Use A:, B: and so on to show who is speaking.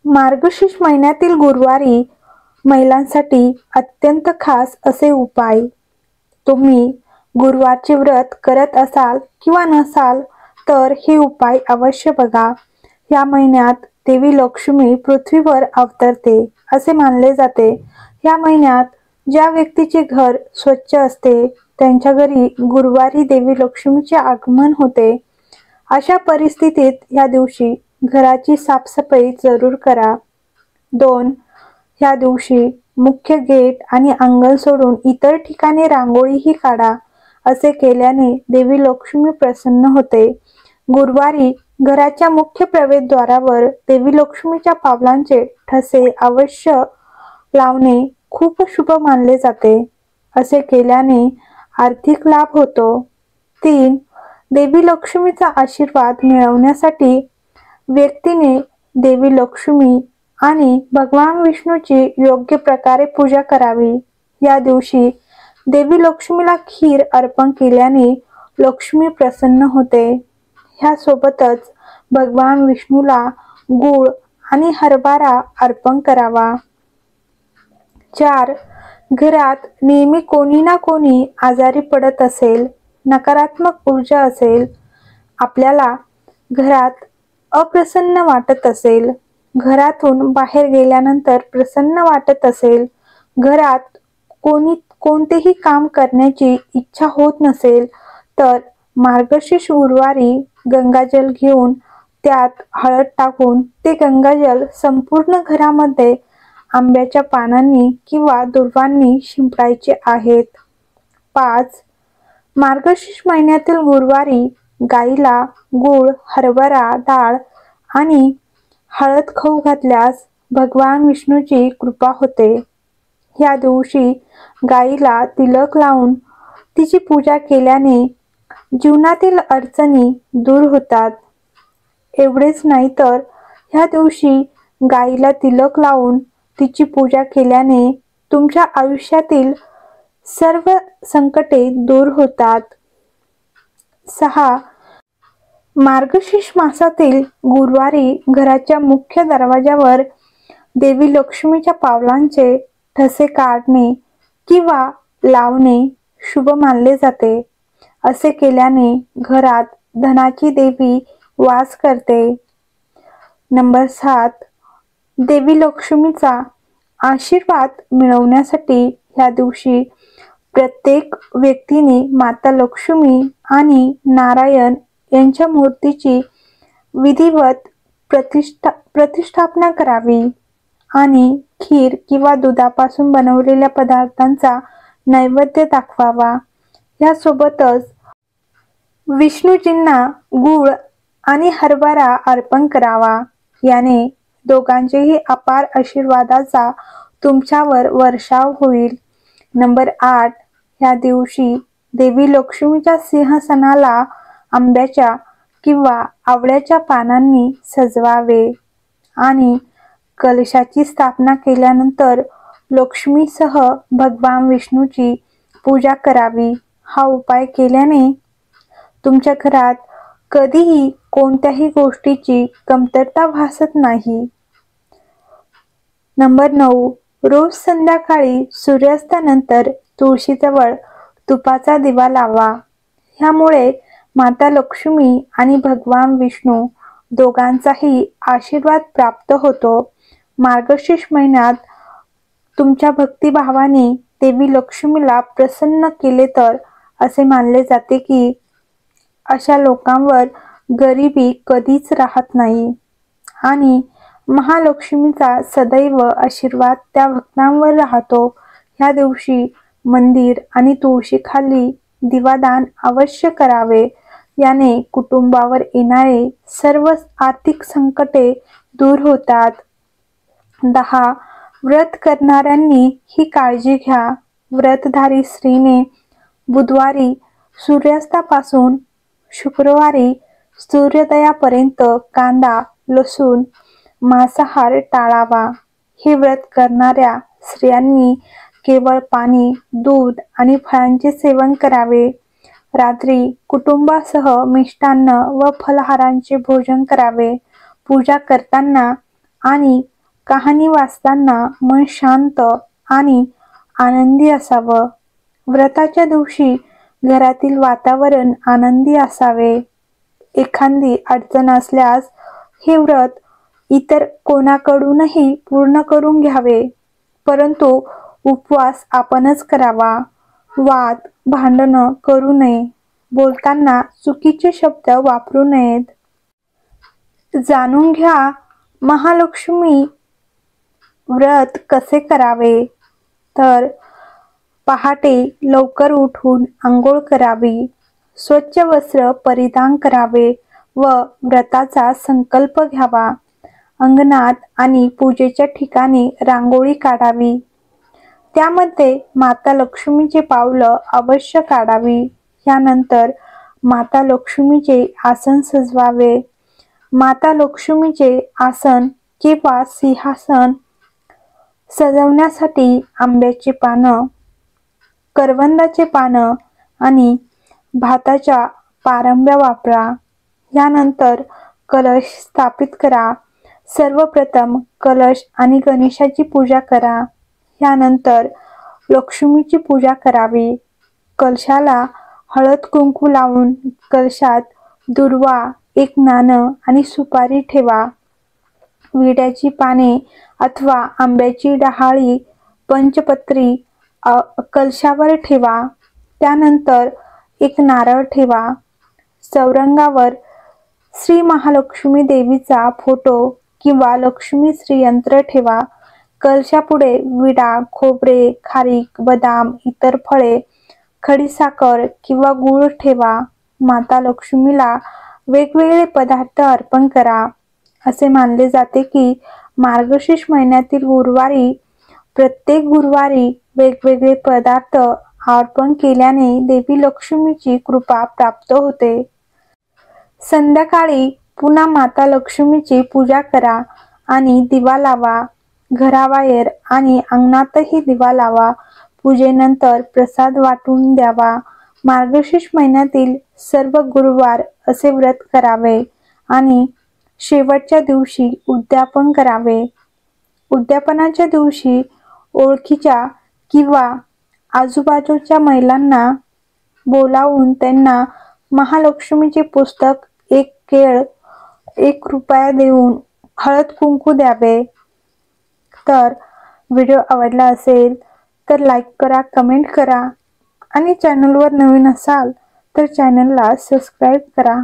A: मार्गशीर्ष महिन्यातील गुरुवारी महिलांसाठी अत्यंत खास असे उपाय. तुम्ही गुरुवारचे व्रत करत असाल किंवा नसाल तर हे उपाय अवश्य बघा. या महिन्यात देवी लक्ष्मी पृथ्वीवर अवतरते असे मानले जाते. या महिन्यात ज्या व्यक्तीचे घर स्वच्छ असते त्यांच्या घरी गुरुवारी देवी लक्ष्मीचे आगमन होते. अशा परिस्थितीत या दिवशी घराची साफसफाई जरूर करा. 2. या दिवशी मुख्य गेट आणि अंगण सोडून इतर ठिकाणी रांगोळीही काढा. असे केल्याने देवी लक्ष्मी प्रसन्न होते. गुरुवारी घराच्या मुख्य प्रवेशद्वारावर देवी लक्ष्मीच्या पावलांचे ठसे अवश्य लावणे खूप शुभ मानले जाते. असे केल्याने आर्थिक लाभ होतो. 3. देवी लक्ष्मीचा आशीर्वाद मिळवण्यासाठी व्यक्तीने देवी लक्ष्मी आणि भगवान विष्णूची योग्य प्रकारे पूजा करावी. या दिवशी देवी लक्ष्मीला खीर अर्पण केल्याने लक्ष्मी प्रसन्न होते. ह्यासोबतच भगवान विष्णूला गूळ आणि हरभरा अर्पण करावा. 4. घरात नेहमी कोणी ना कोणी आजारी पडत असेल, नकारात्मक ऊर्जा असेल, आपल्याला घरात अप्रसन्न वाटत असेल, घरातून बाहेर गेल्यानंतर प्रसन्न वाटत असेल, घरात कोणतेही काम करण्याची इच्छा होत नसेल तर मार्गशीर्ष गुरुवारी गंगाजल घेऊन त्यात हळद टाकून ते गंगाजल संपूर्ण घरामध्ये आंब्याच्या पानांनी किंवा दुर्वांनी शिंपडायचे आहेत. 5. मार्गशीर्ष महिन्यातील गुरुवारी गाईला गूळ, हरभरा डाळ आणि हळद खाऊ घातल्यास भगवान विष्णूची कृपा होते. या दिवशी गाईला तिलक लावून तिची पूजा केल्याने जीवनातील अडचणी दूर होतात. एवढेच नाही तर या दिवशी गाईला तिलक लावून तिची पूजा केल्याने तुमच्या आयुष्यातील सर्व संकटे दूर होतात. 6. मार्गशीर्ष मासातील गुरुवारी घराच्या मुख्य दरवाजावर देवी लक्ष्मीच्या पावलांचे ठसे काढणे किंवा लावणे शुभ मानले जाते. असे केल्याने घरात धनाची देवी वास करते. नंबर 7. देवी लक्ष्मीचा आशीर्वाद मिळवण्यासाठी या दिवशी प्रत्येक व्यक्तीने माता लक्ष्मी आणि नारायण यांच्या मूर्तीची विधिवत प्रतिष्ठापना करावी आणि खीर किंवा दुधापासून बनवलेल्या पदार्थांचा नैवेद्य दाखवावा. यासोबतच विष्णूजींना गूळ आणि हरभरा अर्पण करावा. याने दोघांचेही अपार आशीर्वादाचा तुमच्यावर वर्षाव होईल. नंबर 8. या दिवशी देवी लक्ष्मीच्या सिंहासनाला आंब्याच्या किंवा आवळ्याच्या पानांनी सजवावे आणि कलशाची स्थापना केल्यानंतर लक्ष्मीसह भगवान विष्णूची पूजा करावी. हा उपाय केल्याने तुमच्या घरात कधीही कोणत्याही गोष्टीची कमतरता भासत नाही. नंबर 9. रोज संध्याकाळी सूर्यास्तानंतर तुळशीजवळ तुपाचा दिवा लावा. ह्यामुळे माता लक्ष्मी आणि भगवान विष्णू दोघांचाही आशीर्वाद प्राप्त होतो. मार्गशीर्ष महिन्यात तुमच्या भक्तिभावाने देवी लक्ष्मीला प्रसन्न केले तर असे मानले जाते की अशा लोकांवर गरिबी कधीच राहत नाही आणि महालक्ष्मीचा सदैव आशीर्वाद त्या भक्तांवर राहतो. ह्या दिवशी मंदिर आणि तुळशीखाली दिवादान अवश्य करावे. याने कुटुंबावर येणारे सर्व आर्थिक संकटे दूर होतात. 10. व्रत करणाऱ्यांनी ही काळजी घ्या. व्रतधारी स्त्रीने बुधवारी सूर्यास्तापासून शुक्रवारी सूर्योदयापर्यंत कांदा, लसूण, मांसाहार टाळावा. हे व्रत करणाऱ्या स्त्रियांनी केवळ पाणी, दूध आणि फळांचे सेवन करावे. रात्री कुटुंबासह मिष्टान्न व फलाहारांचे भोजन करावे. पूजा करताना आणि कहाणी वाचताना मन शांत आणि आनंदी असावं. व्रताच्या दिवशी घरातील वातावरण आनंदी असावे. एखादी अडचण असल्यास हे व्रत इतर कोणाकडूनही पूर्ण करून घ्यावे, परंतु उपवास आपणच करावा. वाद भांडणं करू नये. बोलताना चुकीचे शब्द वापरू नयेत. जाणून घ्या महालक्ष्मी व्रत कसे करावे. तर पहाटे लवकर उठून आंघोळ करावी, स्वच्छ वस्त्र परिधान करावे व व्रताचा संकल्प घ्यावा. अंगणात आणि पूजेच्या ठिकाणी रांगोळी काढावी. त्यामध्ये माता लक्ष्मीचे पावलं अवश्य काढावी. यानंतर माता लक्ष्मीचे आसन सजवावे. माता लक्ष्मीचे आसन किंवा सिंहासन सजवण्यासाठी आंब्याची पानं, करवंदाचे पानं आणि भाताच्या पारंब्या वापरा. यानंतर कलश स्थापित करा. सर्वप्रथम कलश आणि गणेशाची पूजा करा. यानंतर लक्ष्मीची पूजा करावी. कलशाला हळद कुंकू लावून कलशात दुर्वा, एक नाणं आणि सुपारी ठेवा. विड्याची पाने अथवा आंब्याची डहाळी पंचपत्री कलशावर ठेवा. त्यानंतर एक नारळ ठेवा. चौरंगावर श्री महालक्ष्मी देवीचा फोटो किंवा लक्ष्मी श्रीयंत्र ठेवा. कलशापुढे विडा, खोबरे, खारीक, बदाम, इतर फळे, खडीसाखर किंवा गूळ ठेवा. माता लक्ष्मीला वेगवेगळे पदार्थ अर्पण करा. असे मानले जाते की मार्गशीर्ष महिन्यातील गुरुवारी प्रत्येक गुरुवारी वेगवेगळे पदार्थ अर्पण केल्याने देवी लक्ष्मीची कृपा प्राप्त होते. संध्याकाळी पुन्हा माता लक्ष्मीची पूजा करा आणि दिवा लावा. घराबाहेर आणि अंगणातही दिवा लावा. पूजेनंतर प्रसाद वाटून द्यावा. मार्गशीर्ष महिन्यातील सर्व गुरुवार असे व्रत करावे आणि शेवटच्या दिवशी उद्यापन करावे. उद्यापनाच्या दिवशी ओळखीच्या किंवा आजूबाजूच्या महिलांना बोलावून त्यांना महालक्ष्मीचे पुस्तक, एक केळ, 1 रुपया देऊन हळद कुंकू द्यावे. तर व्हिडिओ आवडला असेल तर लाईक करा, कमेंट करा आणि चॅनलवर नवीन असाल तर चॅनलला सबस्क्राईब करा.